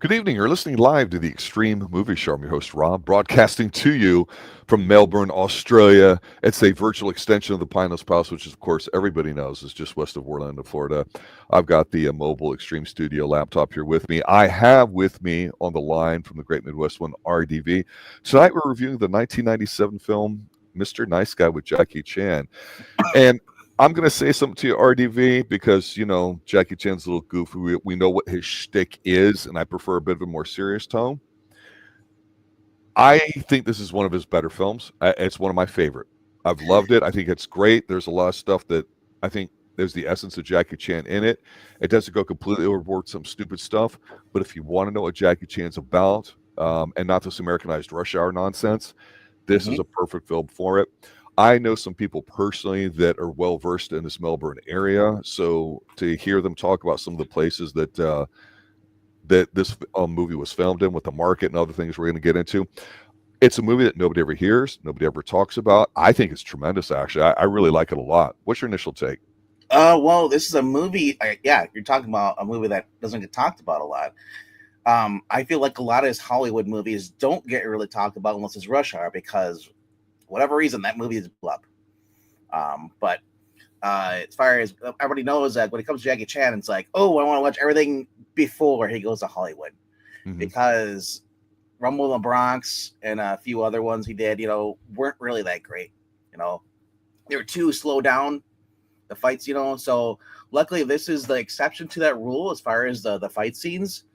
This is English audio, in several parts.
Good evening. You're listening live to the Extreme Movie Show. I'm your host, Rob, broadcasting to you from Melbourne, Australia. It's a virtual extension of the Pineless Palace, which, of course, everybody knows is just west of Orlando, Florida. I've got the mobile Extreme Studio laptop here with me. I have with me on the line from the Great Midwest One, RDV. Tonight, we're reviewing the 1997 film Mr. Nice Guy with Jackie Chan. And I'm going to say something to you, RDV, because, Jackie Chan's a little goofy. We know what his shtick is, and I prefer a bit of a more serious tone. I think this is one of his better films. It's one of my favorite. I've loved it. I think it's great. There's a lot of stuff that I think there's the essence of Jackie Chan in it. It doesn't go completely overboard some stupid stuff, but if you want to know what Jackie Chan's about, and not this Americanized rush hour nonsense, this is a perfect film for it. I know some people personally that are well versed in this Melbourne area, so to hear them talk about some of the places that that this movie was filmed in, with the market and other things we're going to get into, it's a movie that nobody ever hears, nobody ever talks about. I think it's tremendous. Actually, I really like it a lot. What's your initial take? Well, this is a movie. You're talking about a movie that doesn't get talked about a lot. I feel like a lot of his Hollywood movies don't get really talked about unless it's rush hour, because whatever reason that movie is blew up. But as far as everybody knows, that when it comes to Jackie Chan, it's like, oh, I want to watch everything before he goes to Hollywood, because Rumble in the Bronx and a few other ones he did, weren't really that great. They were too slow down, the fights, So luckily, this is the exception to that rule as far as the fight scenes.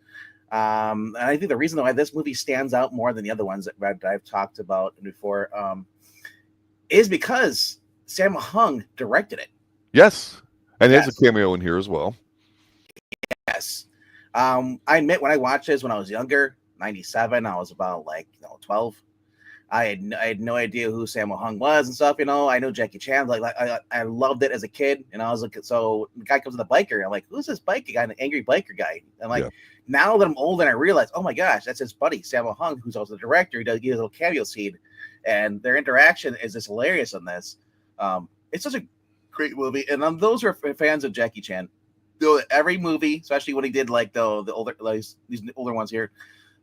And I think the reason why this movie stands out more than the other ones that I've talked about before is because Sammo Hung directed it. Yes, and he has a cameo in here as well. Yes. I admit, when I watched this when I was younger, 97, I was about 12. I had no idea who Sammo Hung was and stuff. I know Jackie Chan. I loved it as a kid. I was like, so the guy comes with a biker. I'm like, who's this biker guy? An angry biker guy. And now that I'm older, I realize, oh my gosh, that's his buddy Sammo Hung, who's also the director. He does a little cameo scene, and their interaction is just hilarious in this. It's such a great movie, and those who are fans of Jackie Chan, every movie, especially when he did the older, these older ones here,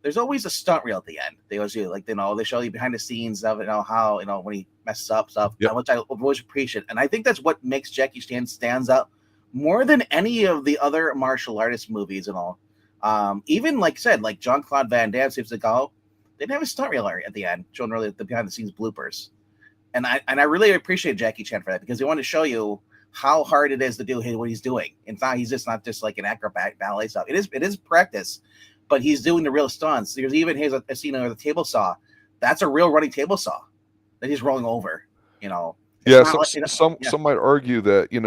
there's always a stunt reel at the end. They always do, they show you behind the scenes of how when he messes up stuff, which I always appreciate. And I think that's what makes Jackie Chan stands out more than any of the other martial artist movies and all. Even like I said, like Jean-Claude Van Damme, Steve Seagal, they didn't have a stunt reel at the end, showing really the behind the scenes bloopers. And I really appreciate Jackie Chan for that, because they want to show you how hard it is to do what he's doing. In fact, he's just not just like an acrobat ballet stuff. It is practice, but he's doing the real stunts. There's even a scene of the table saw. That's a real running table saw that he's rolling over. Some might argue that you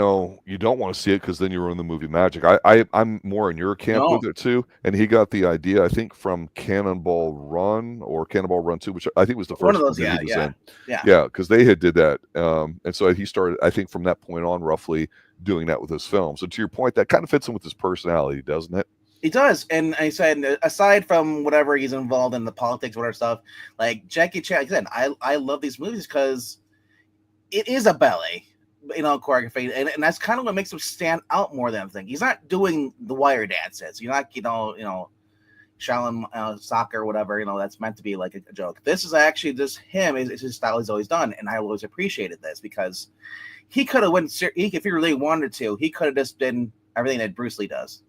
don't want to see it because then you ruin the movie magic. I'm more in your camp with it too. And he got the idea, I think, from Cannonball Run or Cannonball Run 2, which I think was the first one of those. He was in. Yeah, because they had did that, and so he started, I think, from that point on, roughly doing that with his film. So to your point, that kind of fits in with his personality, doesn't it? It does. And I said, aside from whatever he's involved in, the politics, whatever stuff, like Jackie Chan, like I said, I love these movies because it is a ballet, choreography, and that's kind of what makes him stand out more than anything. He's not doing the wire dances. You're not, Shaolin soccer or whatever, that's meant to be like a joke. This is actually just him. It's his style he's always done, and I always appreciated this because he could have if he really wanted to, he could have just been everything that Bruce Lee does,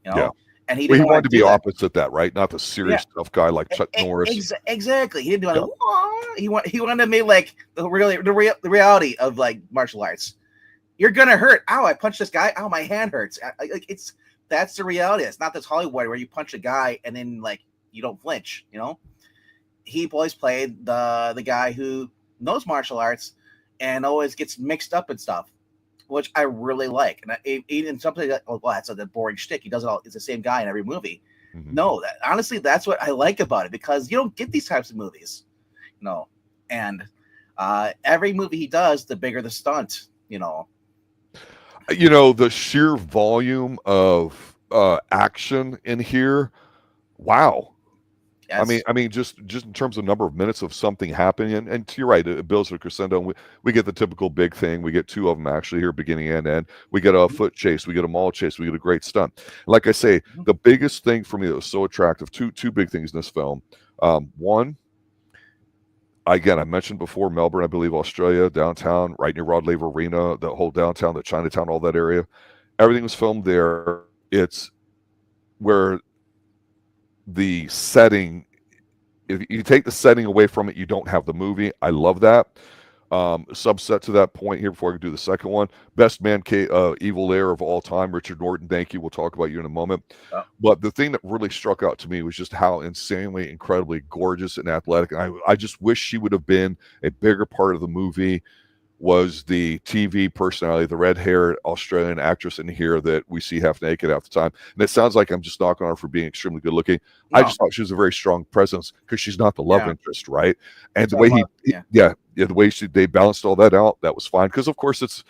Yeah. And he wanted to be opposite that, right? Not the serious tough guy like Chuck Norris. Exactly. He didn't do he wanted to make like the reality of like martial arts. You're gonna hurt. Ow! I punched this guy. Ow! My hand hurts. That's the reality. It's not this Hollywood where you punch a guy and then like you don't flinch. He always played the guy who knows martial arts and always gets mixed up and stuff, which I really like. And even something like, that's a boring shtick. He does it all. It's the same guy in every movie. No, honestly, that's what I like about it, because you don't get these types of movies. And every movie he does, the bigger the stunt. The sheer volume of action in here. Wow. Yes. Just in terms of number of minutes of something happening, and you're right, it builds to a crescendo. And we get the typical big thing. We get two of them actually here, beginning and end. We get a Mhm. foot chase, we get a mall chase, we get a great stunt. Like I say, Mhm. the biggest thing for me that was so attractive, two big things in this film. One, again, I mentioned before, Melbourne, I believe, Australia, downtown, right near Rod Laver Arena, the whole downtown, the Chinatown, all that area. Everything was filmed there. It's where the setting, if you take the setting away from it, you don't have the movie. I love that. Subset to that point here before I do the second one. Best man, evil heir of all time, Richard Norton. Thank you. We'll talk about you in a moment. Oh, But the thing that really struck out to me was just how insanely, incredibly gorgeous and athletic. And I just wish she would have been a bigger part of the movie. Was the TV personality, the red-haired Australian actress in here that we see half naked half the time. And it sounds like I'm just knocking on her for being extremely good looking. I no. just thought she was a very strong presence because she's not the love Yeah. interest, right? And It's the all way about, the way they balanced all that out, that was fine. Because of course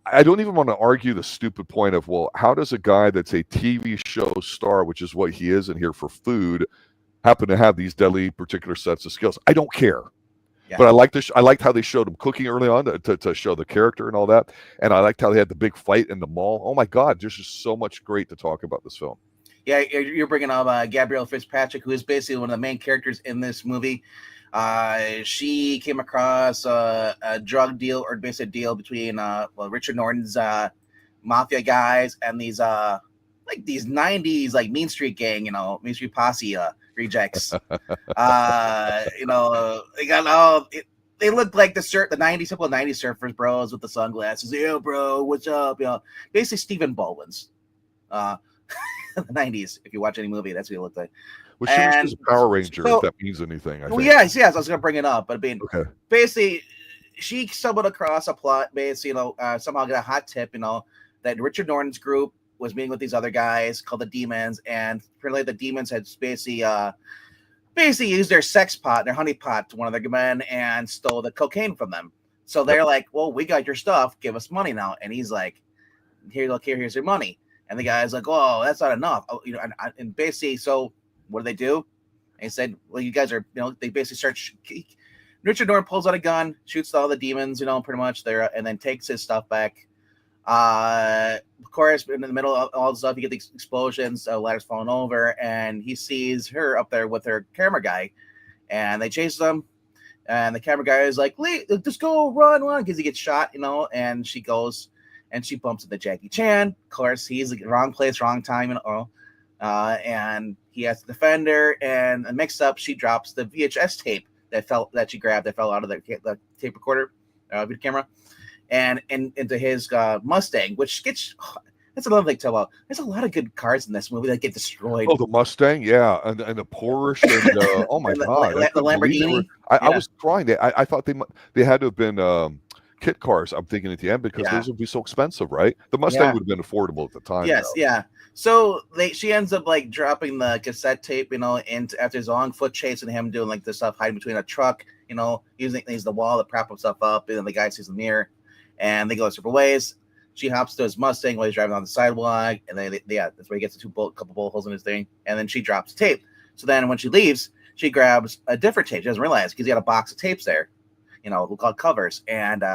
I don't even want to argue the stupid point of, well, how does a guy that's a TV show star, which is what he is in here for food, happen to have these deadly particular sets of skills? I don't care. Yeah. But I liked how they showed him cooking early on to show the character and all that. And I liked how they had the big fight in the mall. Oh my God, there's just so much great to talk about this film. Yeah, you're bringing up Gabrielle Fitzpatrick, who is basically one of the main characters in this movie. She came across a drug deal, or basically a deal between Richard Norton's mafia guys and these these '90s Mean Street gang, Mean Street posse rejects. They got all. They look like the '90s, typical '90s surfers bros with the sunglasses. Yeah, bro, what's up? Basically Stephen Baldwin's. The '90s. If you watch any movie, that's what he looked like. Well, she was And just a Power Ranger, if so, that means anything, I well, think. yes, I was gonna bring it up, but Okay. basically, she stumbled across a plot, basically, somehow got a hot tip, that Richard Norton's group was meeting with these other guys called the Demons, and apparently the Demons had basically used their sex pot, their honey pot, to one of their men and stole the cocaine from them. So they're like, "Well, we got your stuff. Give us money now." And he's like, "Here, look here. Here's your money." And the guy's like, "Oh, that's not enough." Oh, and basically, so what do? And he said, "Well, you guys are, they basically start." Richard Norton pulls out a gun, shoots all the demons, pretty much there, and then takes his stuff back. Of course, in the middle of all the stuff, you get these explosions, ladders falling over, and he sees her up there with her camera guy, and they chase them. And the camera guy is like, just go, run, because he gets shot, and she goes and she bumps into Jackie Chan. Of course, he's the wrong place, wrong time, and he has to defend her, and a mix up, she drops the VHS tape that she grabbed that fell out of the tape recorder, video camera, and into his Mustang, which gets. That's another thing to tell about. There's a lot of good cars in this movie that get destroyed. Oh, the Mustang, yeah, and the Porsche, and oh my God, the Lamborghini. I was crying. I thought they had to have been kit cars. I'm thinking at the end because Yeah. those would be so expensive, right? The Mustang would have been affordable at the time. Yes, though. yeah. So she ends up dropping the cassette tape, into after his long foot chase and him doing this stuff, hiding between a truck, using the wall to prop himself up, and then the guy sees the mirror, and they go separate ways. She hops to his Mustang while he's driving on the sidewalk, and then that's where he gets couple bullet holes in his thing, and then she drops the tape. So then when she leaves, she grabs a different tape. She doesn't realize because he got a box of tapes there, called covers, and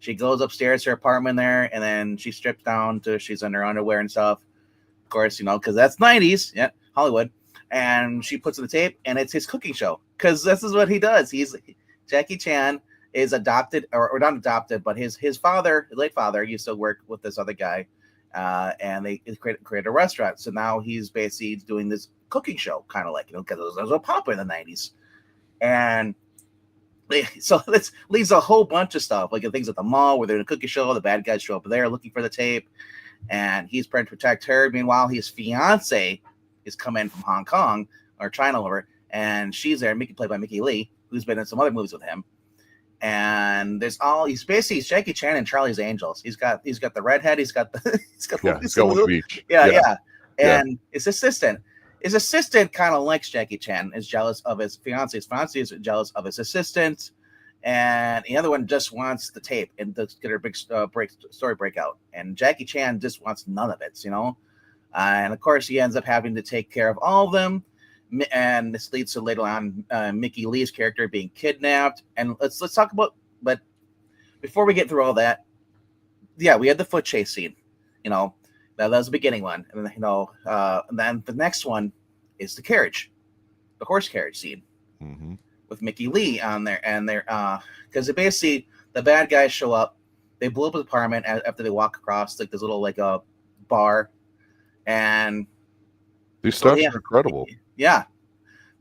she goes upstairs to her apartment there, and then she strips down to she's in her underwear and stuff. Of course, because that's '90s, yeah, Hollywood, and she puts in the tape, and it's his cooking show because this is what he does. Jackie Chan is adopted, or not adopted, but his father, his late father, used to work with this other guy, and they created a restaurant. So now he's basically doing this cooking show, kind of because it was a popular in the '90s, and so this leaves a whole bunch of stuff, like things at the mall where they're in a cooking show. The bad guys show up there looking for the tape, and he's trying to protect her. Meanwhile, his fiance is coming from Hong Kong or China over, and she's there. Miki, played by Miki Lee, who's been in some other movies with him. And he's basically Jackie Chan and Charlie's Angels. He's got the redhead. He's got Beach. Yeah. And his assistant kind of likes Jackie Chan, is jealous of his fiance. His fiance is jealous of his assistant, and the other one just wants the tape and to get her big story breakout. And Jackie Chan just wants none of it, and of course he ends up having to take care of all of them. and this leads to later on Mickey Lee's character being kidnapped. And let's talk about. But before we get through all that, yeah, we had the foot chase scene. That was the beginning one, and and then the next one is the horse carriage scene with Mickey Lee on there, and they're because basically the bad guys show up. They blew up his apartment after they walk across like this little like a bar, and these stunts are incredible. Yeah,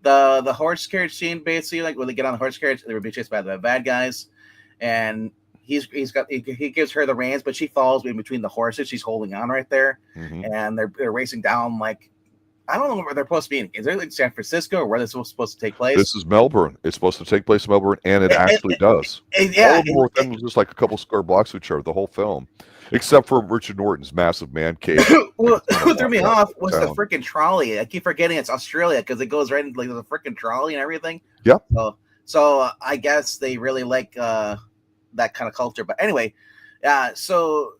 the horse carriage scene basically like when they get on the horse carriage, they were being chased by the bad guys, and he gives her the reins, but she falls in between the horses. She's holding on right there, and they're racing down like. I don't know where they're supposed to be. Is it like San Francisco or where they're supposed to take place? This is Melbourne. It's supposed to take place in Melbourne, and it actually does. Yeah, all of them were just like a couple square blocks of each other, the whole film, except for Richard Norton's massive man cave. What threw me off was the freaking trolley. I keep forgetting it's Australia because it goes right into like the freaking trolley and everything. Yep. So I guess they really like that kind of culture. But anyway, so.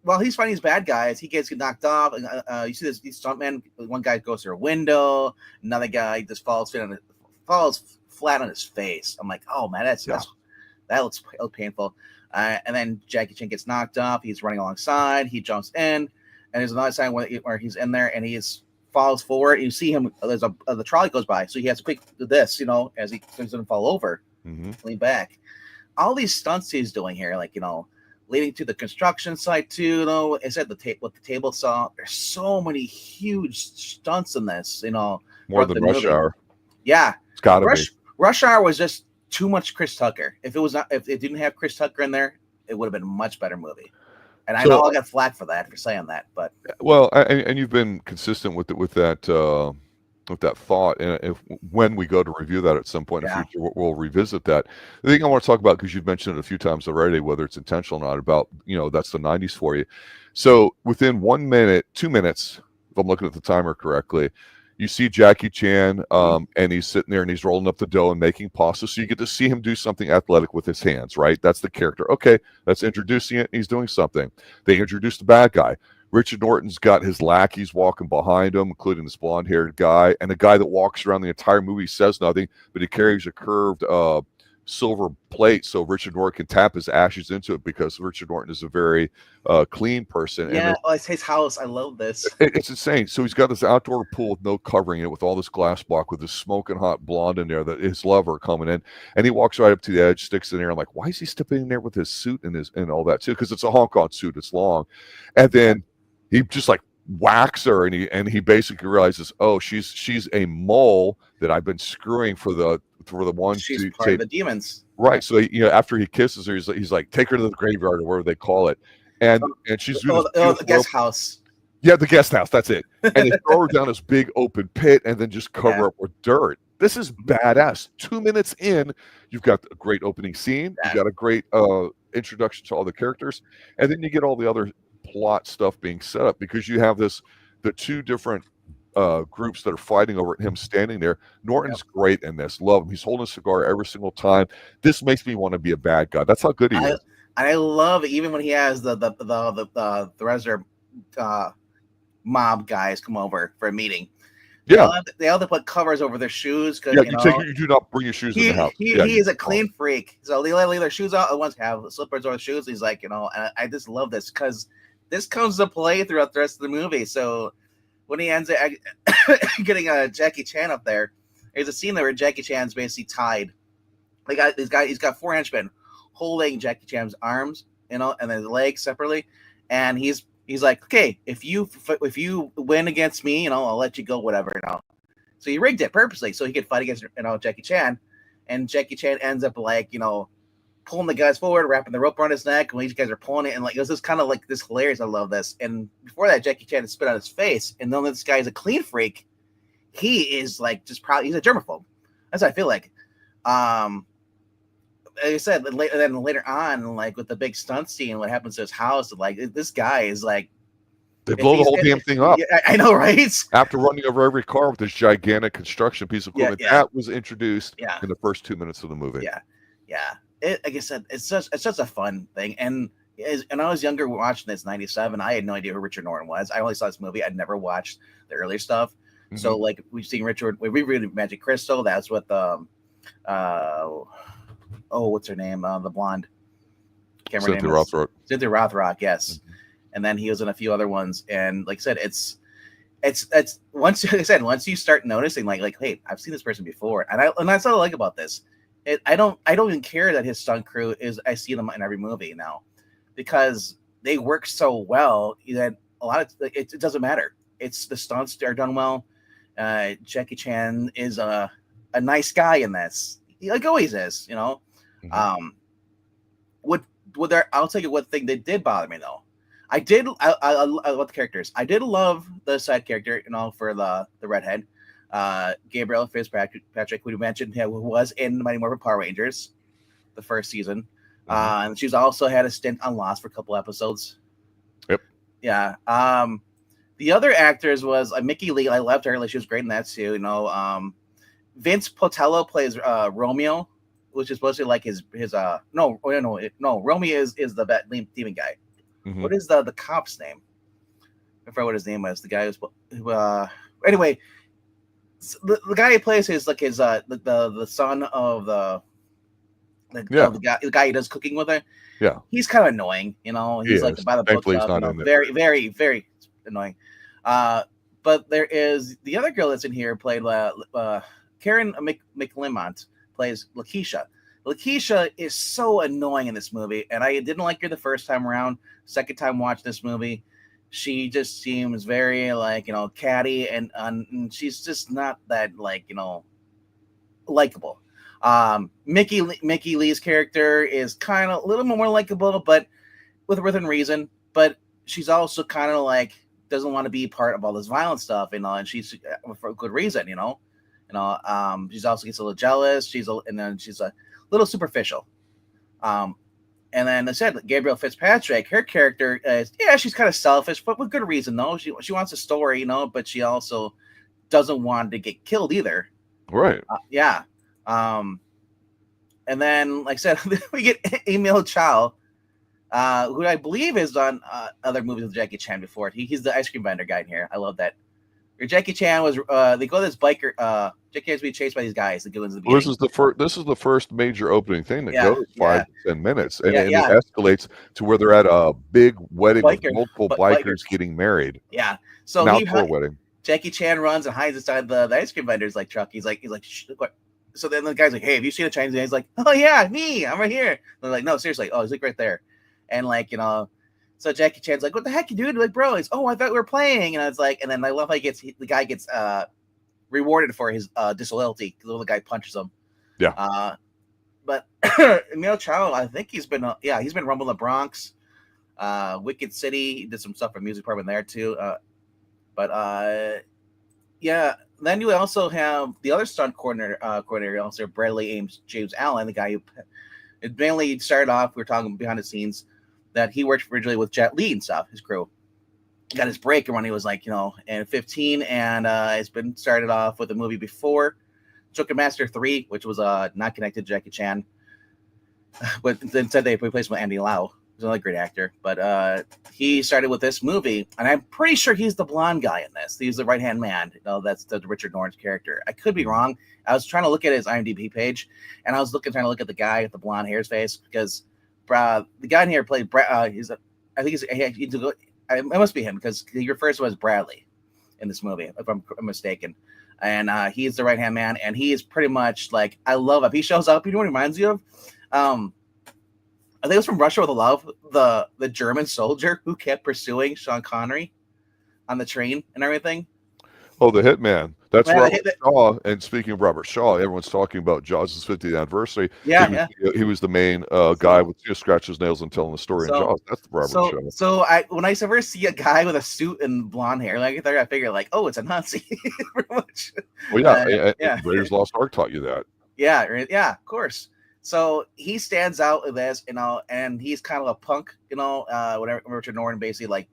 While he's fighting these bad guys, he gets knocked off. And you see these stuntmen. One guy goes through a window. Another guy just falls flat on his face. I'm like, oh man, that looks painful. And then Jackie Chan gets knocked off. He's running alongside. He jumps in, and there's another sign where he's in there, and he falls forward. You see him. There's the trolley goes by, so he has to quick do this, as he doesn't fall over, lean back. All these stunts he's doing here, like leading to the construction site too, I said what the table saw. There's so many huge stunts in this, more than Rush Hour. Yeah, it's gotta be. Rush Hour was just too much Chris Tucker. If it didn't have Chris Tucker in there, it would have been a much better movie. And I know I got flack for saying that, but and you've been consistent with that thought, and when we go to review that at some point in the future, we'll revisit that. The thing I want to talk about, because you've mentioned it a few times already, whether it's intentional or not, about that's the 90s for you. So within 1 minute, 2 minutes, if I'm looking at the timer correctly, you see Jackie Chan, and he's sitting there and he's rolling up the dough and making pasta. So you get to see him do something athletic with his hands, right? That's the character. Okay, that's introducing it. He's doing something. They introduce the bad guy. Richard Norton's got his lackeys walking behind him, including this blonde-haired guy, and a guy that walks around the entire movie, says nothing, but he carries a curved silver plate so Richard Norton can tap his ashes into it, because Richard Norton is a very clean person. Yeah, it's his house. I love this. It's insane. So he's got this outdoor pool with no covering in it, with all this glass block, with this smoking hot blonde in there, that his lover coming in, and he walks right up to the edge, sticks in there. I'm like, why is he stepping in there with his suit and all that too? Because it's a Hong Kong suit. It's long, and then he just like whacks her, and he basically realizes, oh, she's a mole that I've been screwing for the one. She's part of the demons, right? So after he kisses her, he's like, take her to the graveyard, or whatever they call it, and she's the guest house. Yeah, the guest house. That's it. And they throw her down this big open pit, and then just cover her up with dirt. This is badass. 2 minutes in, you've got a great opening scene. You've got a great introduction to all the characters, and then you get all the other plot stuff being set up, because you have the two different groups that are fighting over it, him standing there. Norton's great in this. Love him. He's holding a cigar every single time. This makes me want to be a bad guy. That's how good he is. And I love it, even when he has the rest of mob guys come over for a meeting. Yeah, they all have to put covers over their shoes. Yeah, you do not bring your shoes in the house. He is a clean freak, so they leave their shoes out. The ones have slippers over shoes. He's like, and I just love this, because this comes to play throughout the rest of the movie. So when he ends up getting Jackie Chan up there, there's a scene there where Jackie Chan's basically tied. He's got 4 henchmen holding Jackie Chan's arms, and then his legs separately, and he's like, okay, if you win against me, I'll let you go, whatever, So he rigged it purposely so he could fight against Jackie Chan, and Jackie Chan ends up like pulling the guys forward, wrapping the rope around his neck, and these guys are pulling it, and like it was just kind of like this hilarious. I love this. And before that, Jackie Chan had spit on his face, and then this guy is a clean freak. He is like just proud. He's a germaphobe. That's what I feel like. Like I said, then later on, like with the big stunt scene, what happens to his house? Like this guy is like, they blow the whole damn thing up. I know, right? After running over every car with this gigantic construction piece of equipment, that was introduced in the first 2 minutes of the movie. Yeah. Like I said, it's such a fun thing. And when I was younger watching this, 97, I had no idea who Richard Norton was. I only saw this movie. I'd never watched the earlier stuff. So like we've seen Richard, we reread Magic Crystal. That's with what's her name? The blonde. Can't remember her name. Cynthia Rothrock, yes. And then he was in a few other ones. And like I said, it's once you start noticing like, hey, I've seen this person before, and that's what I like about this. I don't even care that his stunt crew I see them in every movie now, because they work so well that a lot of it doesn't matter. It's the stunts are done well. Jackie Chan is a nice guy in this. He like always is, you know. I'll tell you one thing that did bother me though. I love the characters. I did love the side character, you know, for the redhead, Gabrielle Fitzpatrick, who we mentioned, who was in Mighty Morphin Power Rangers, the first season. And she's also had a stint on Lost for a couple episodes. Yep. Yeah. The other actors was Miki Lee. I loved her. Like she was great in that too. You know, Vince Potello plays Romeo, which is supposed to be like his no Romeo is the bat demon guy. What is the cop's name? I forgot what his name was. The guy who anyway, the guy he plays is like his the son of the guy he does cooking with her. Yeah, he's kind of annoying, you know. He's like by the book stuff, you know, very, very, very annoying. But there is the other girl that's in here played Karen McLymont plays Lakeisha. Lakeisha is so annoying in this movie, and I didn't like her the first time around. Second time watching this movie, she just seems very like, you know, catty, and she's just not that like, you know, likable. Miki Lee's character is kind of a little more likable, but within reason. But she's also kind of like doesn't want to be part of all this violent stuff, you know, and she's for a good reason, you know. She's also gets a little jealous. And then she's a little superficial. And then I said Gabrielle Fitzpatrick, her character is she's kind of selfish, but with good reason though. She wants a story, you know, but she also doesn't want to get killed either. Right. And then, like I said, we get Emil Chau, who I believe has done other movies with Jackie Chan before. He's the ice cream vendor guy in here. I love that. Jackie Chan was they go to this biker. Jackie Chan's being chased by these guys that go into the beginning. This is the first major opening thing that goes 5 to 10 minutes, and it escalates to where they're at a big wedding with multiple bikers getting married. Yeah, so wedding. Jackie Chan runs and hides inside the ice cream vendor's like truck. He's like, shh, look what. So then the guy's like, hey, have you seen a Chinese guy? He's like, oh yeah, me, I'm right here. And they're like, no, seriously. Oh, he's like right there. And like, you know, so Jackie Chan's like, what the heck, dude? Like, bro, he's, I thought we were playing. And it's like, and then I love how the guy gets rewarded for his disloyalty because the little guy punches him. Yeah. But Emil Chau, I think he's been Rumble in the Bronx, Wicked City. He did some stuff for music department there too. Then you also have the other stunt coordinator also Bradley James Allen, the guy who mainly started off. We were talking behind the scenes that he worked originally with Jet Li and stuff. His crew got his break when he was like, you know, and 15, and it's been started off with a movie before, Joker Master 3, which was not connected to Jackie Chan, but instead they replaced him with Andy Lau. He's another great actor, but he started with this movie, and I'm pretty sure he's the blonde guy in this. He's the right-hand man. You know, that's the Richard Norton's character. I could be wrong. I was trying to look at his IMDb page, and I was trying to look at the guy with the blonde hair's face, because the guy in here played Brad. It must be him, because he refers to him as Bradley in this movie, if I'm mistaken. And he's the right-hand man, and he is pretty much like, I love him. He shows up. You know what he reminds you of? I think it was from Russia with Love, the German soldier who kept pursuing Sean Connery on the train and everything. Oh, the hitman. That's Robert Shaw. And speaking of Robert Shaw, everyone's talking about Jaws' 50th anniversary. He was the main guy with just scratch his nails and telling the story in Jaws. That's Robert Shaw. So when I first see a guy with a suit and blonde hair, like I figure like, oh, it's a Nazi. Pretty much. Well, Raiders Lost Ark taught you that. Yeah, of course. So he stands out with this, you know, and he's kind of a punk, you know, whatever. Richard Norton basically like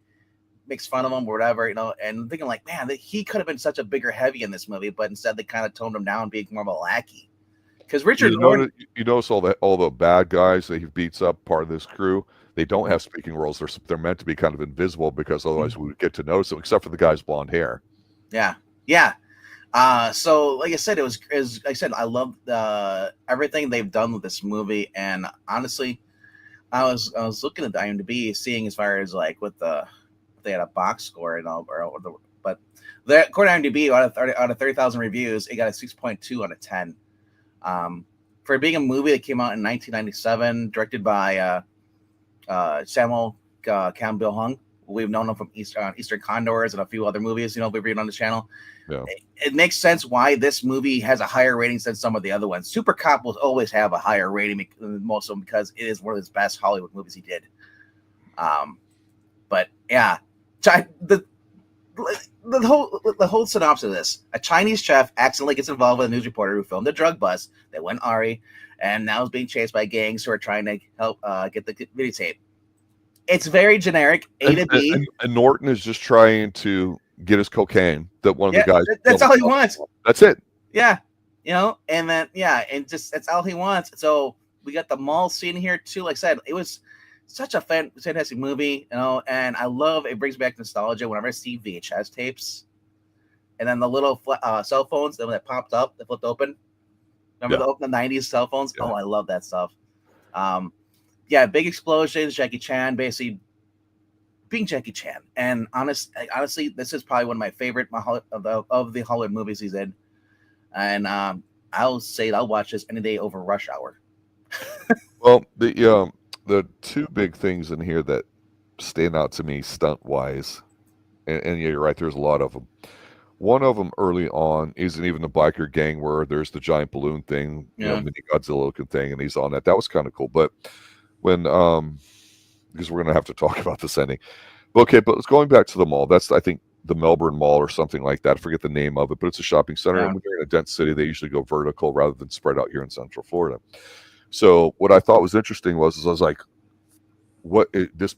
makes fun of him or whatever, you know, and thinking like, man, he could have been such a bigger heavy in this movie, but instead they kind of toned him down, being more of a lackey. Because Richard Norton, you notice all the bad guys that he beats up, part of this crew, they don't have speaking roles. They're meant to be kind of invisible because otherwise we would get to notice them, except for the guy's blonde hair. Yeah. So like I said, it was like I said, I love everything they've done with this movie, and honestly, I was looking at the IMDb, seeing as far as like what they had a box score and all, but according to IMDb, out of 30,000 reviews, it got a 6.2 out of 10. For being a movie that came out in 1997, directed by Sammo Kam-Bo, we've known him from Eastern Condors and a few other movies, we've read on the channel. Yeah. It makes sense why this movie has a higher rating than some of the other ones. Super Cop will always have a higher rating than most of them because it is one of his best Hollywood movies he did. But yeah, the whole synopsis of this: a Chinese chef accidentally gets involved with a news reporter who filmed a drug bust that went Ari, and now is being chased by gangs who are trying to help get the videotape. It's very generic, A to B. And Norton is just trying to get his cocaine that one of the guys. That's all he wants. That's it. Yeah. And then, and just that's all he wants. So we got the mall scene here too. Like I said, it was such a fantastic movie, and I love it. Brings back nostalgia whenever I see VHS tapes. And then the little cell phones that popped up, that flipped open. Remember the 90s cell phones? Yeah. Oh, I love that stuff. Big explosions, Jackie Chan basically being Jackie Chan. And honestly, this is probably one of my favorite of the Hollywood movies he's in. And I'll say I'll watch this any day over Rush Hour. Well, the two big things in here that stand out to me stunt-wise, and yeah, you're right, there's a lot of them. One of them early on isn't even the biker gang where there's the giant balloon thing, mini Godzilla-looking thing, and he's on that. That was kind of cool. But when, because we're going to have to talk about this ending. Okay, but it's going back to the mall. That's, I think, the Melbourne Mall or something like that. I forget the name of it, but it's a shopping center. Yeah. And when you're in a dense city, they usually go vertical rather than spread out here in Central Florida. So what I thought was interesting was I was like, this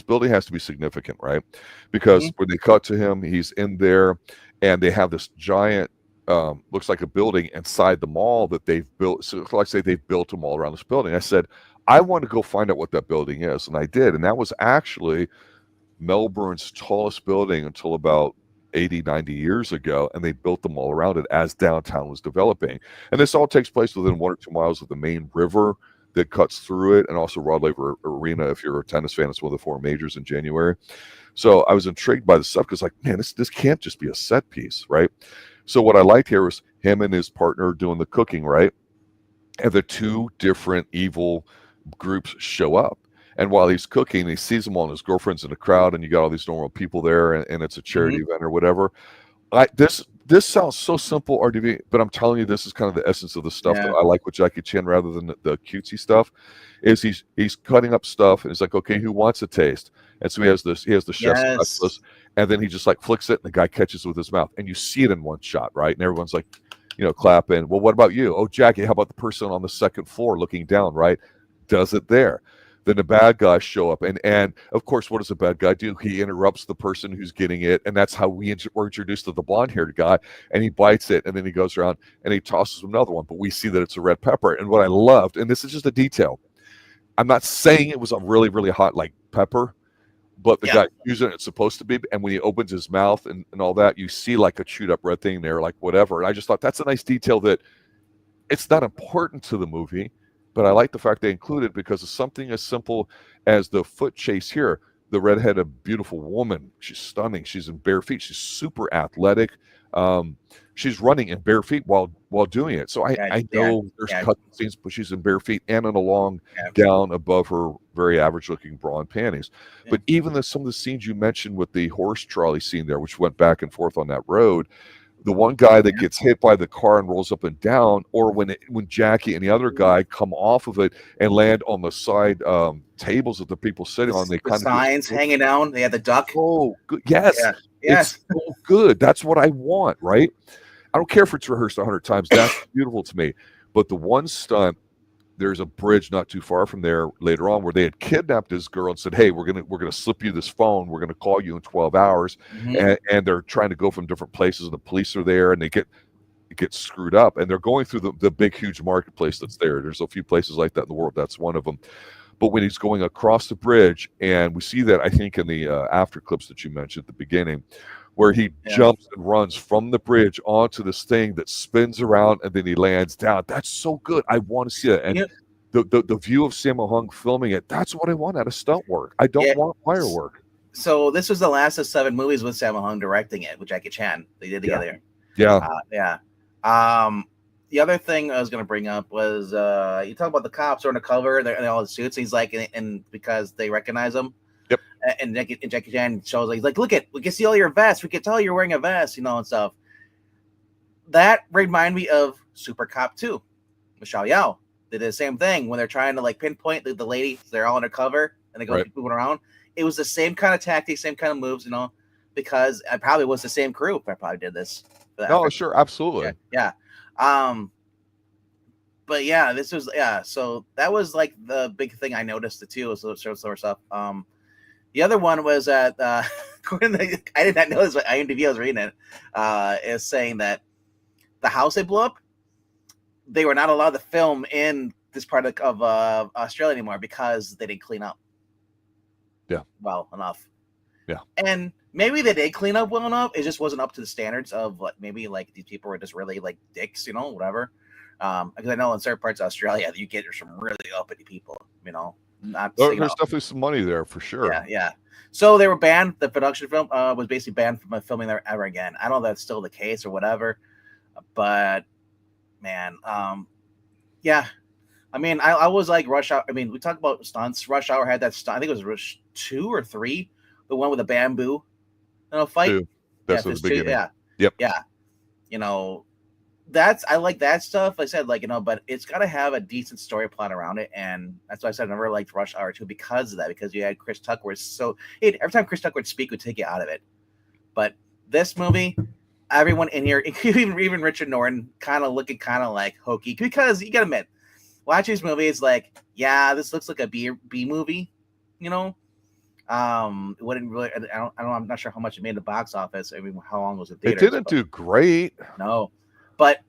building has to be significant, right? Because when they cut to him, he's in there, and they have this giant, looks like a building inside the mall that they've built. So like I say, they've built a mall around this building. I said, I want to go find out what that building is, and I did, and that was actually Melbourne's tallest building until about 80, 90 years ago, and they built them all around it as downtown was developing. And this all takes place within 1 or 2 miles of the main river that cuts through it, and also Rod Laver Arena. If you're a tennis fan, it's one of the 4 majors in January. So I was intrigued by the stuff because, like, man, this can't just be a set piece, right? So what I liked here was him and his partner doing the cooking, right? And the 2 different evil groups show up. And while he's cooking, he sees them all, and his girlfriend's in the crowd, and you got all these normal people there, and it's a charity event or whatever. This sounds so simple, RDV, but I'm telling you, this is kind of the essence of the stuff that I like with Jackie Chan rather than the cutesy stuff. Is he's cutting up stuff, and it's like, okay, who wants a taste? And so he has the chef's specialist, and then he just like flicks it, and the guy catches it with his mouth, and you see it in one shot, right? And everyone's like, clapping. Well, what about you? Oh, Jackie, how about the person on the second floor looking down, right? Does it there. Then the bad guys show up, and of course, what does the bad guy do? He interrupts the person who's getting it, and that's how we're introduced to the blonde-haired guy, and he bites it, and then he goes around, and he tosses another one, but we see that it's a red pepper. And what I loved, and this is just a detail, I'm not saying it was a really, really hot, like, pepper, but the guy using it's supposed to be, and when he opens his mouth and all that, you see, like, a chewed-up red thing there, like, whatever. And I just thought that's a nice detail that it's not important to the movie, but I like the fact they included because of something as simple as the foot chase here. The redheaded, beautiful woman. She's stunning. She's in bare feet. She's super athletic. She's running in bare feet while doing it. So I know there's cut scenes, but she's in bare feet and in a long gown above her very average-looking bra and panties. Yeah. But even some of the scenes you mentioned with the horse trolley scene there, which went back and forth on that road, the one guy that gets hit by the car and rolls up and down, or when Jackie and the other guy come off of it and land on the side tables that the people sitting on, they kind of signs hanging down. They had the duck. Oh, good. Yes, it's so good. That's what I want, right? I don't care if it's rehearsed 100 times. That's beautiful to me. But the one stunt, there's a bridge not too far from there later on where they had kidnapped this girl and said, hey, we're gonna slip you this phone, we're gonna call you in 12 hours. And they're trying to go from different places, and the police are there, and it gets screwed up, and they're going through the big huge marketplace that's there. There's a few places like that in the world. That's one of them. But when he's going across the bridge, and we see that, I think, in the after clips that you mentioned at the beginning, where he jumps and runs from the bridge onto this thing that spins around and then he lands down. That's so good. I want to see it. And the view of Sammo Hung filming it, that's what I want out of stunt work. I don't want wire work. So this was the last of 7 movies with Sammo Hung directing it with Jackie Chan. They did together. Yeah. The other thing I was going to bring up was you talk about the cops are undercover, they're all in suits. He's like, and because they recognize him. Yep. And Jackie Chan shows like, he's like, look we can see all your vests. We can tell you're wearing a vest, and stuff. That reminded me of Super Cop 2. Michelle Yeoh. They did the same thing when they're trying to like pinpoint the lady. They're all undercover and they go moving around. It was the same kind of tactics, same kind of moves, because I probably was the same crew if I probably did this. No, sure, absolutely. Yeah. But yeah, this was so that was like the big thing I noticed too, was sort of stuff. The other one was that I did not know this, but IMDb, I was reading it, is saying that the house they blew up, they were not allowed to film in this part of Australia anymore because they didn't clean up. Yeah. Well enough. Yeah. And maybe they did clean up well enough. It just wasn't up to the standards of what maybe like these people were just really like dicks, whatever. Because I know in certain parts of Australia you get some really uppity people, There's definitely some money there for sure. Yeah. So they were banned. The production film was basically banned from filming there ever again. I don't know if that's still the case or whatever, but man, yeah. I mean, I was like Rush Hour. I mean, we talked about stunts. Rush Hour had that stunt. I think it was Rush 2 or 3, the one with the bamboo, fight. 2. That's the beginning. Yeah. Yep. Yeah. I like that stuff. I said, but it's got to have a decent story plot around it, and that's why I said I never liked Rush Hour 2 because of that. Because you had Chris Tucker, every time Chris Tucker would speak, would take you out of it. But this movie, everyone in here, even Richard Norton, kind of looking kind of like hokey, because you gotta admit, watching this movie is like, yeah, this looks like a B movie, It wouldn't really. I'm not sure how much it made in the box office. I mean, how long was it? It didn't do great. No. But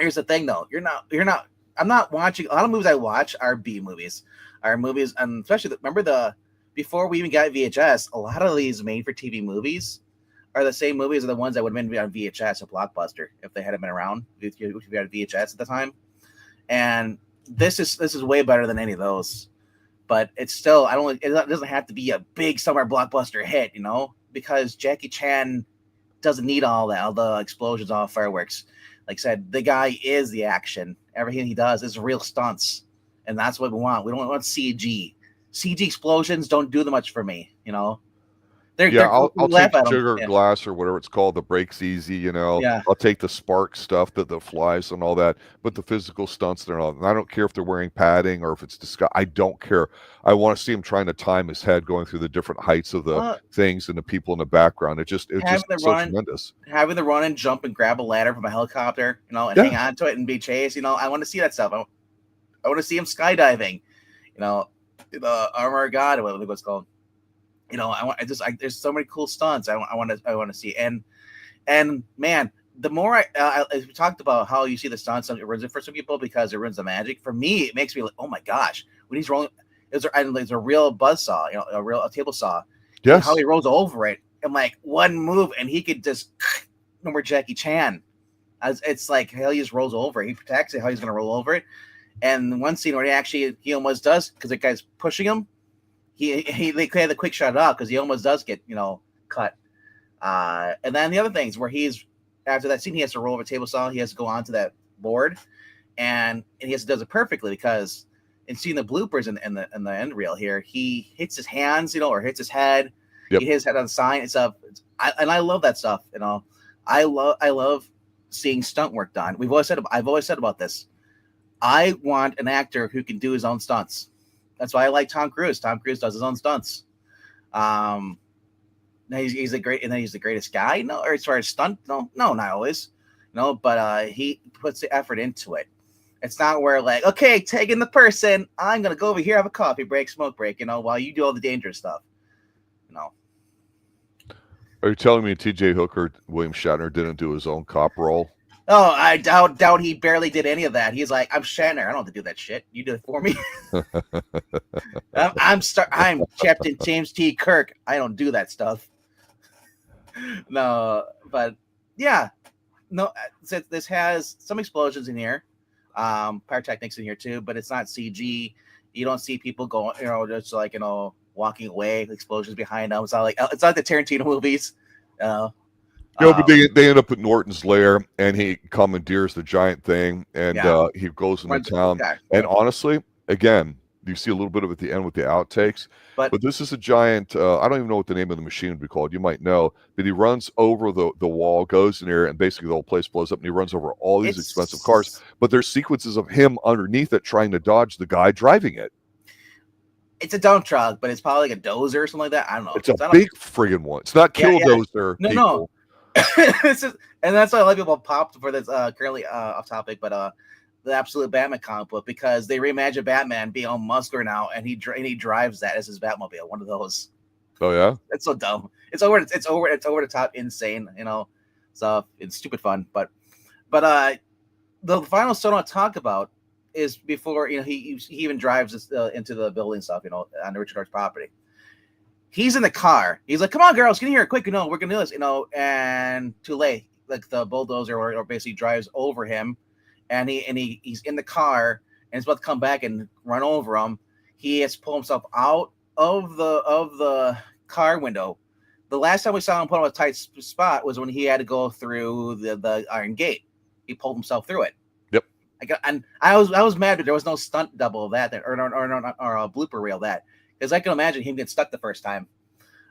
here's the thing, though. I'm not watching. A lot of movies I watch are B movies. Are movies, and especially before we even got VHS, a lot of these made-for-TV movies are the same movies as the ones that would have been on VHS or Blockbuster if they hadn't been around. If you had VHS at the time, and this is way better than any of those. But it's still, it doesn't have to be a big summer blockbuster hit, because Jackie Chan doesn't need all that, all the explosions, all the fireworks. Like I said, the guy is the action. Everything he does is real stunts, and that's what we want. We don't want CG. CG explosions don't do that much for me, I'll take sugar glass or whatever it's called that breaks easy, Yeah. I'll take the spark stuff that flies and all that, but the physical stunts, they're not. And I don't care if they're wearing padding or if it's disguise. I don't care. I want to see him trying to time his head going through the different heights of the things and the people in the background. It's just so tremendous. Having the run and jump and grab a ladder from a helicopter, and hang on to it and be chased. I want to see that stuff. I want to see him skydiving. The Armor of God, or whatever it's called. There's so many cool stunts I want to see, and man, the more we talked about how you see the stunts, it ruins it for some people because it ruins the magic. For me, it makes me like, oh my gosh, when he's rolling, there's a real buzzsaw, a table saw. Yes. How he rolls over it, and like one move, and he could just no more Jackie Chan. It's like how he just rolls over it. He protects it. How he's gonna roll over it, and one scene where he almost does because the guy's pushing him. They had the quick shot out because he almost does get cut. And then the other things where after that scene he has to roll over a table saw, he has to go onto that board, and he does it perfectly because in seeing the bloopers in the end reel here, he hits his hands, or hits his head. Yep. He hits his head on the sign and stuff. I love that stuff. I love seeing stunt work done. I've always said about this. I want an actor who can do his own stunts. That's why I like Tom Cruise. Tom Cruise does his own stunts. He's the greatest guy. No, or as far as stunt, no, not always. But he puts the effort into it. It's not where like, okay, taking the person, I'm gonna go over here, have a coffee break, smoke break, while you do all the dangerous stuff. Are you telling me T.J. Hooker, William Shatner, didn't do his own cop role? Oh, I doubt he barely did any of that. He's like, I'm Shatner. I don't have to do that shit. You do it for me. I'm Captain James T. Kirk. I don't do that stuff. No, but yeah, no. This has some explosions in here, pyrotechnics in here too, but it's not CG. You don't see people going, just like walking away, explosions behind them. It's not like the Tarantino movies. But they end up at Norton's lair, and he commandeers the giant thing, and he goes into town. And honestly, again, you see a little bit of it at the end with the outtakes. But this is a giant. I don't even know what the name of the machine would be called. You might know. But he runs over the wall, goes in there, and basically the whole place blows up. And he runs over all these expensive cars. But there's sequences of him underneath it trying to dodge the guy driving it. It's a dump truck, but it's probably like a dozer or something like that. I don't know. It's a big friggin' one. It's not Killdozer. No. And that's why a lot of people popped for this currently off topic, but the Absolute Batman comic book, because they reimagined Batman being all muscular now, and he drives that as his Batmobile, one of those. Oh yeah, it's so dumb. It's over the top, insane. So it's stupid fun. But the final stunt I'll talk about is before he even drives into the building stuff on the Richard North's property. He's in the car. He's like, "Come on, girls, get in here quick! We're gonna do this." And too late. Like the bulldozer or basically drives over him, and he's in the car and he's about to come back and run over him. He has to pull himself out of the car window. The last time we saw him put him in a tight spot was when he had to go through the iron gate. He pulled himself through it. Yep. I was mad that there was no stunt double of that or a blooper reel of that. Because I can imagine him getting stuck the first time.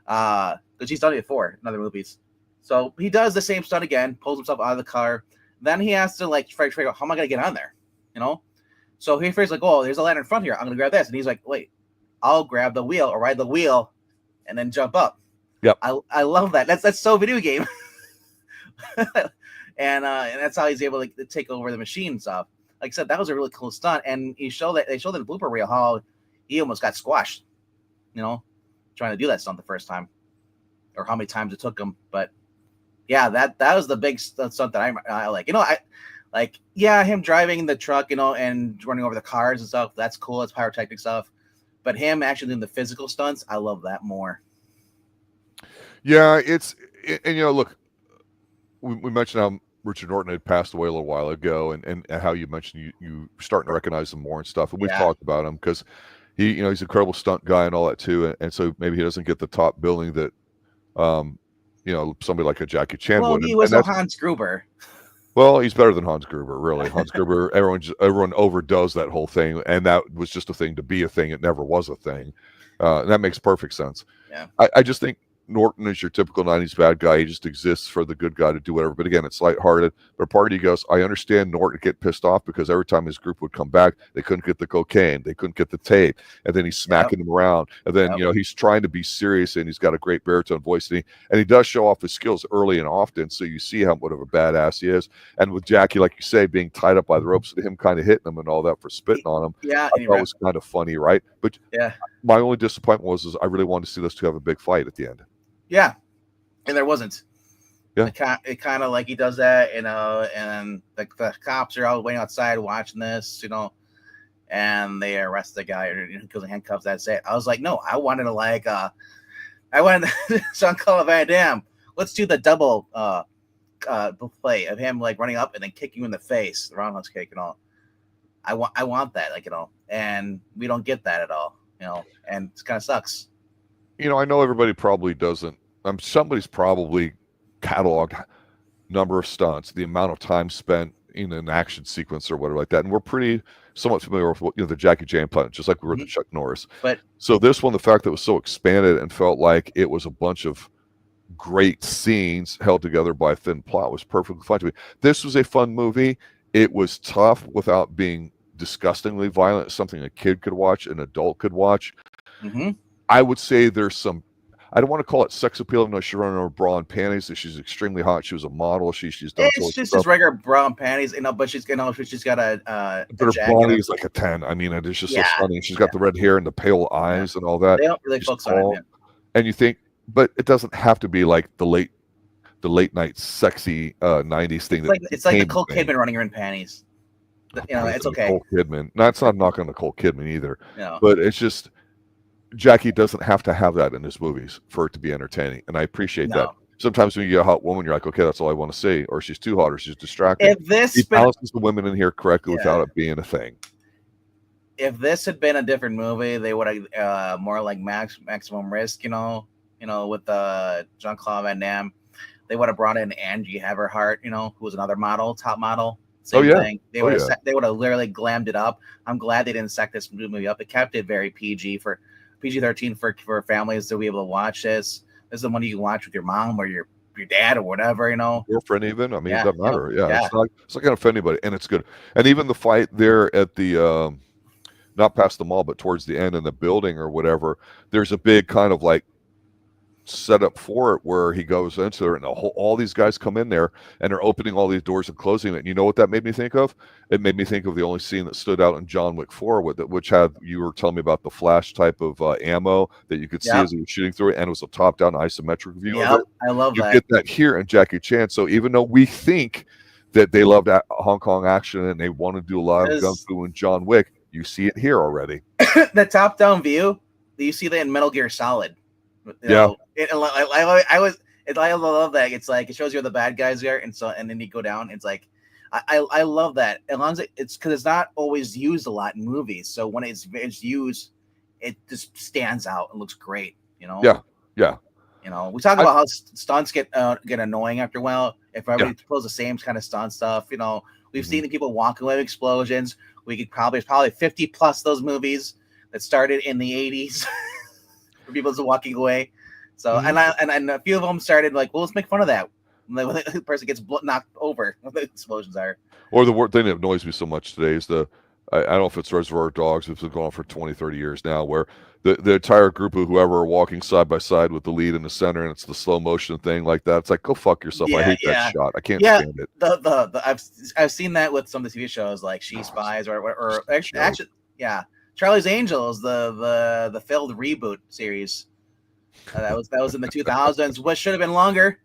Because he's done it before in other movies. So he does the same stunt again, pulls himself out of the car. Then he has to figure out, how am I going to get on there? So he figures oh, there's a ladder in front here. I'm going to grab this. And he's like, wait, I'll grab the wheel or ride the wheel and then jump up. Yep. I love that. That's so video game. and that's how he's able to take over the machine and stuff. Like I said, that was a really cool stunt. And they showed that in the blooper reel how he almost got squashed. Trying to do that stunt the first time, or how many times it took him. But yeah, that was the big stunt that I like. Him driving the truck, and running over the cars and stuff. That's cool. It's pyrotechnic stuff. But him actually doing the physical stunts, I love that more. Yeah, look, we mentioned how Richard Norton had passed away a little while ago, and how you mentioned you starting to recognize him more and stuff. And we've talked about him because he's an incredible stunt guy and all that too. And so maybe he doesn't get the top billing that, somebody like a Jackie Chan would. Well, he was a Hans Gruber. Well, he's better than Hans Gruber, really. Hans Gruber, everyone overdoes that whole thing, and that was just a thing to be a thing. It never was a thing. And that makes perfect sense. Yeah. I just think Norton is your typical 90s bad guy. He just exists for the good guy to do whatever. But again, it's lighthearted. But part of you goes, I understand Norton get pissed off because every time his group would come back, they couldn't get the cocaine. They couldn't get the tape. And then he's smacking them around. And then, he's trying to be serious, and he's got a great baritone voice. And he does show off his skills early and often. So you see what of a badass he is. And with Jackie, like you say, being tied up by the ropes, him kind of hitting him and all that for spitting on him. Yeah. I thought it was kind of funny, right? But my only disappointment was I really wanted to see those two have a big fight at the end. Yeah. And there wasn't. Yeah. It kind of he does that, and the cops are all waiting outside watching this, and they arrest the guy because of handcuffs. That's it. I was like, no, I wanted Giancarlo Van Damme. Let's do the double play of him running up and then kicking you in the face, the roundhouse kick and all. I want that, and we don't get that at all, and it kind of sucks. I know everybody probably doesn't. Somebody's probably cataloged number of stunts, the amount of time spent in an action sequence or whatever like that, and we're pretty somewhat familiar with the Jackie Chan punch, just like we were with the Chuck Norris. But so this one, the fact that it was so expanded and felt like it was a bunch of great scenes held together by a thin plot was perfectly fine to me. This was a fun movie. It was tough without being disgustingly violent. Something a kid could watch, an adult could watch. Mm-hmm. I would say there's some, I don't want to call it sex appeal. No, she's running over bra and panties. She's extremely hot. She was a model. She's done. It's just as regular bra and panties, but she's got a. But her body is like a 10. I mean, it's just so stunning. She's got the red hair and the pale eyes and all that. They don't really focus on it. And you think, but it doesn't have to be like the late the late night sexy 90s thing. It's like Nicole Kidman running her in panties. You know, it's okay. Nicole Kidman. No, it's not knocking Nicole Kidman either. No. But it's just Jackie doesn't have to have that in his movies for it to be entertaining, and I appreciate that. Sometimes when you get a hot woman, you're like, okay, that's all I want to see, or she's too hot, or she's distracted. He balances the women in here correctly without it being a thing. If this had been a different movie, they would have more like Maximum Risk, you know, with Jean-Claude Van Damme. They would have brought in Angie Everhart, you know, who was another model, top model. Same thing. They would have literally glammed it up. I'm glad they didn't set this movie up. It kept it very PG-13 for families to be able to watch this. This is the one you can watch with your mom or your dad or whatever, you know. Girlfriend even. I mean, it doesn't matter. It's not going to offend anybody, and it's good. And even the fight there at the not past the mall, but towards the end in the building or whatever, there's a big kind of like setup for it where he goes into there and all these guys come in there and they're opening all these doors and closing it. And you know what that made me think of? It made me think of the only scene that stood out in John Wick 4 which had, you were telling me about the flash type of ammo that you could see as he was shooting through it, and it was a top-down isometric view of it. I love that. You get that here in Jackie Chan. So even though we think that they loved Hong Kong action and they want to do a lot of gun fu in John Wick, you see it here already. The top-down view, you see that in Metal Gear Solid. I love that. It's like it shows you the bad guys there, and then you go down. It's like I love that. As long as it's because it's not always used a lot in movies, so when it's used, it just stands out and looks great. You know. Yeah. You know, we talk about how stunts get annoying after a while. If everybody pulls the same kind of stunt stuff, you know, we've seen the people walk away with explosions. We could probably 50 plus those movies that started in the 80s. For people just walking away, so and a few of them started like, well, let's make fun of that when the person gets knocked over when the explosions are. Or the word thing that annoys me so much today is I don't know if it's Reservoir Dogs, it's been going on for 20-30 years now, where the entire group of whoever are walking side by side with the lead in the center, and it's the slow motion thing like that. It's like, go fuck yourself. I hate that shot. I can't stand it. I've seen that with some of the TV shows like She Spies or actually Charlie's Angels, the failed reboot series. That was in the 2000s. What should have been longer.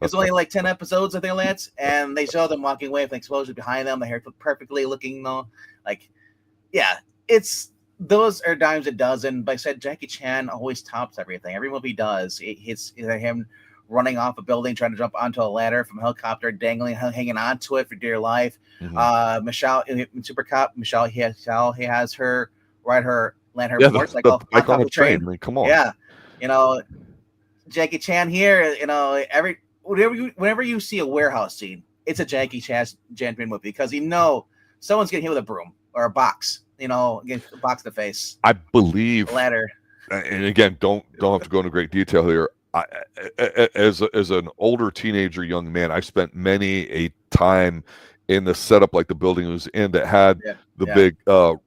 It's only like 10 episodes, I think, Lance. And they show them walking away with an explosion behind them. The hair perfectly looking, those are dimes a dozen. But I said Jackie Chan always tops everything. Every movie does. It's either him running off a building, trying to jump onto a ladder from a helicopter, hanging onto it for dear life. Michelle in Super Cop, he has her land her motorcycle on the train. I mean, come on. Yeah, you know, Jackie Chan here. You know, whenever you see a warehouse scene, it's a Jackie Chan movie because you know someone's getting hit with a broom or a box. You know, get a box in the face. I believe a ladder. And again, don't have to go into great detail here. As an older teenager, young man, I've spent many a time in the setup like the building was in that had the big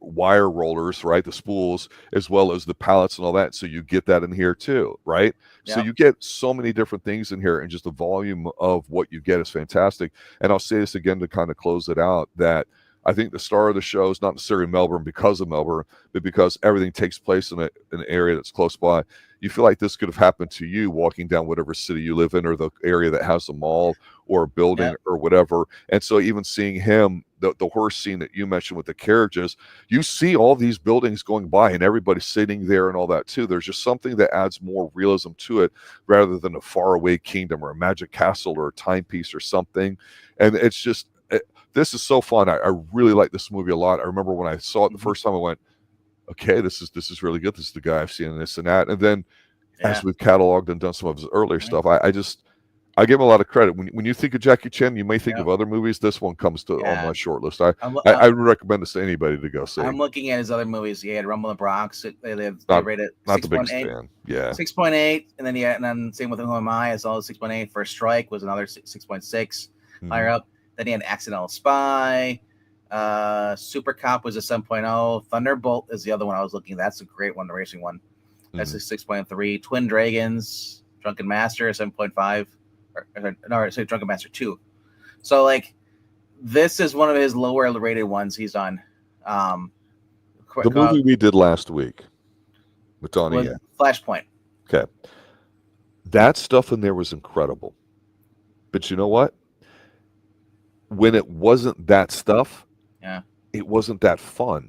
wire rollers, right? The spools, as well as the pallets and all that. So you get that in here too, right? So you get so many different things in here, and just the volume of what you get is fantastic. And I'll say this again to kind of close it out, that I think the star of the show is not necessarily Melbourne because of Melbourne, but because everything takes place in an area that's close by. You feel like this could have happened to you walking down whatever city you live in, or the area that has a mall or a building or whatever. And so even seeing him, the horse scene that you mentioned with the carriages, you see all these buildings going by and everybody sitting there and all that too. There's just something that adds more realism to it rather than a faraway kingdom or a magic castle or a timepiece or something. And it's just, this is so fun. I really like this movie a lot. I remember when I saw it the first time, I went, okay, this is really good. This is the guy I've seen in this and that. And then as we've cataloged and done some of his earlier stuff, I give him a lot of credit. When you think of Jackie Chan, you may think of other movies. This one comes to on my short list. I would recommend this to anybody to go see. I'm looking at his other movies. He had Rumble in the Bronx. They rated not the biggest fan. 6.8, and then same with Who Am I? As well as 6.8. First Strike was another 6.6 higher up. Then he had Accidental Spy. Super Cop was a 7.0. Thunderbolt is the other one I was looking at. That's a great one, the racing one. That's a 6.3. Twin Dragons, Drunken Master, 7.5. Drunken Master 2. So, like, this is one of his lower rated ones he's on. The movie we did last week with Donnie. Flashpoint. Okay. That stuff in there was incredible. But you know what? When it wasn't that stuff, Yeah. it wasn't that fun.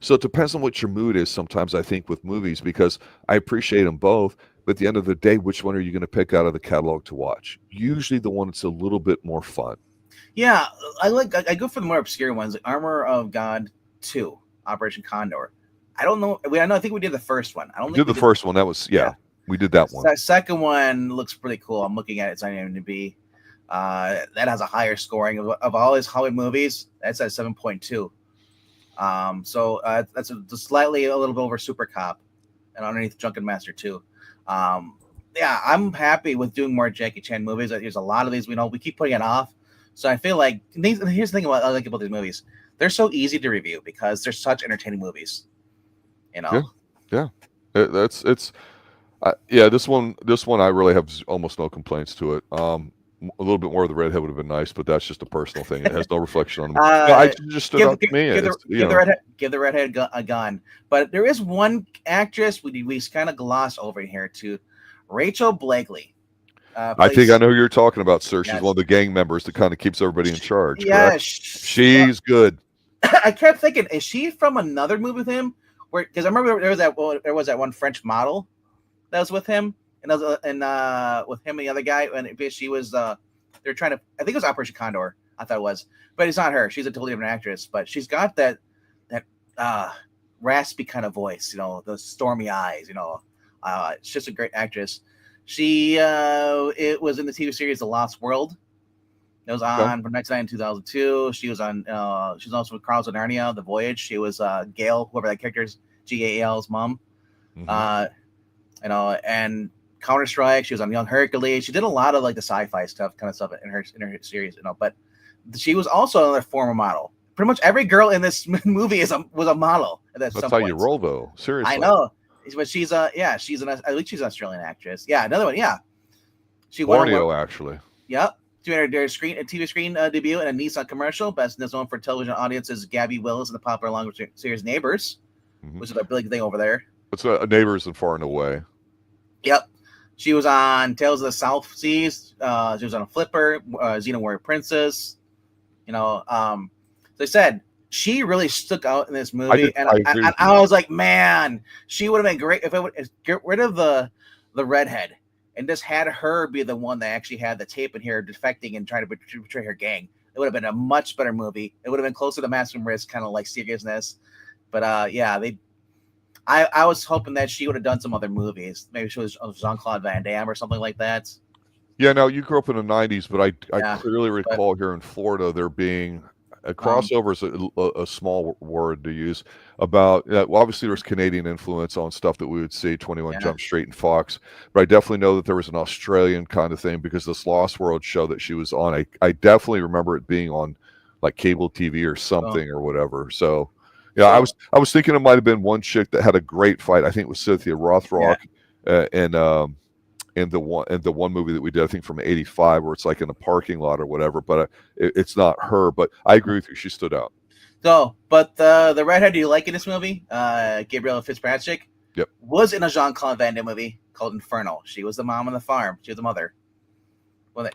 So it depends on what your mood is sometimes, I think, with movies, because I appreciate them both. But at the end of the day, which one are you going to pick out of the catalog to watch? Usually the one that's a little bit more fun. Yeah, I go for the more obscure ones, like Armor of God 2, Operation Condor. I don't know. I think we did the first one. I don't We think did the first one. That was, we did that one. The second one looks pretty cool. I'm looking at it. It's on IMDb. That has a higher scoring of all his Hollywood movies. That's at 7.2. So that's slightly a little bit over Super Cop, and underneath Drunken Master 2. Yeah, I'm happy with doing more Jackie Chan movies. There's a lot of these we keep putting it off. So I feel like here's the thing I like about these movies. They're so easy to review because they're such entertaining movies. Yeah. This one I really have almost no complaints to it. A little bit more of the redhead would have been nice, but that's just a personal thing. It has no reflection on me. I just stood out to me. Give the redhead a gun. But there is one actress we kind of gloss over here too, Rachel Blakely. I think I know who you're talking about, sir. She's one of the gang members that kind of keeps everybody in charge. Yeah, she's good. I kept thinking, is she from another movie with him? Because I remember there was that one French model that was with him, and with him and the other guy, and she was they're trying to. I think it was Operation Condor. I thought it was, but it's not her. She's a totally different actress, but she's got that raspy kind of voice, the stormy eyes. It's just a great actress. She it was in the TV series The Lost World. It was on from 1999 to 2002. She was on. She was also with Chronicles of Narnia, The Voyage. She was Gail, whoever that character is, Gal's mom. Mm-hmm. And Counter Strike. She was on Young Hercules. She did a lot of like the sci-fi stuff in her series. But she was also another former model. Pretty much every girl in this movie was a model. That's how you roll, though. Seriously, I know. But she's I think she's an Australian actress. Yeah, another one. Yeah, she Borneo actually. Yep. She made her TV screen debut in a Nissan commercial. Best known for television audiences, Gabby Willis in the popular language series Neighbors, which is a big thing over there. It's Neighbors and Far and Away. Yep. She was on Tales of the South Seas. She was on Flipper, Xena Warrior Princess. As I said, she really stuck out in this movie, I was like, man, she would have been great if it would get rid of the redhead and just had her be the one that actually had the tape in here defecting and trying to betray her gang. It would have been a much better movie. It would have been closer to Maximum Risk, kind of like seriousness. But I was hoping that she would have done some other movies. Maybe she was Jean-Claude Van Damme or something like that. Yeah, no, you grew up in the 90s, but I clearly recall here in Florida there being a crossover is a small word to use about. Obviously, there's Canadian influence on stuff that we would see, 21 Jump Street and Fox. But I definitely know that there was an Australian kind of thing because this Lost World show that she was on, I definitely remember it being on like cable TV or something or whatever. So, yeah, I was thinking it might have been one chick that had a great fight. I think it was Cynthia Rothrock, in the one movie that we did, I think from '85, where it's like in a parking lot or whatever. But it's not her. But I agree with you; she stood out. So, but the redhead you like in this movie, Gabrielle Fitzpatrick, was in a Jean-Claude Van Damme movie called Inferno. She was the mom on the farm. She was the mother. Where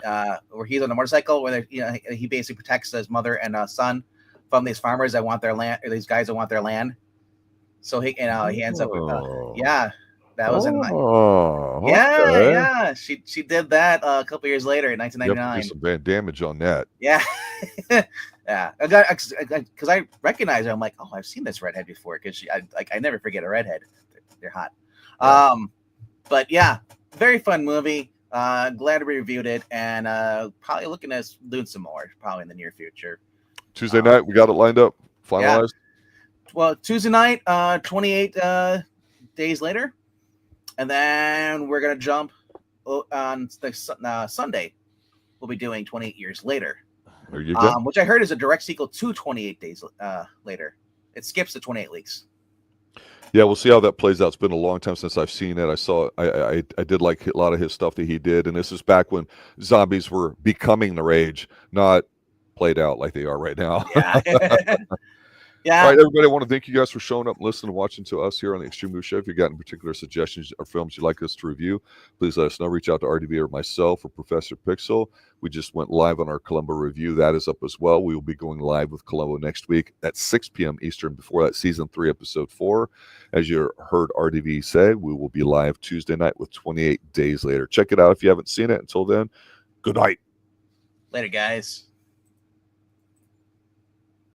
he's on the motorcycle, where he basically protects his mother and son from these farmers that want their land, or these guys that want their land. So he ends up with that was she did that a couple years later in 1999. Some bad damage on that. Yeah. Yeah, because I recognize her. I'm like, oh, I've seen this redhead before. Because I never forget a redhead. They're hot. Yeah. But yeah, very fun movie. Glad we reviewed it, and probably looking at doing some more probably in the near future. Tuesday night, we got it lined up, finalized. Yeah. Well, Tuesday night, 28 days later, and then we're gonna jump on Sunday. We'll be doing 28 years later. There you go. Which I heard is a direct sequel to 28 days later. It skips the 28 weeks. Yeah, we'll see how that plays out. It's been a long time since I've seen it. I did like a lot of his stuff that he did, and this is back when zombies were becoming the rage, not played out like they are right now. Yeah. Yeah. All right, everybody, I want to thank you guys for showing up, listening, and watching to us here on the Extreme Movie Show. If you've got any particular suggestions or films you'd like us to review, please let us know. Reach out to RDB or myself or Professor Pixel. We just went live on our Columbo review. That is up as well. We will be going live with Columbo next week at 6 p.m. Eastern before that season 3, episode 4. As you heard RDB say, we will be live Tuesday night with 28 Days Later. Check it out if you haven't seen it. Until then, good night. Later, guys.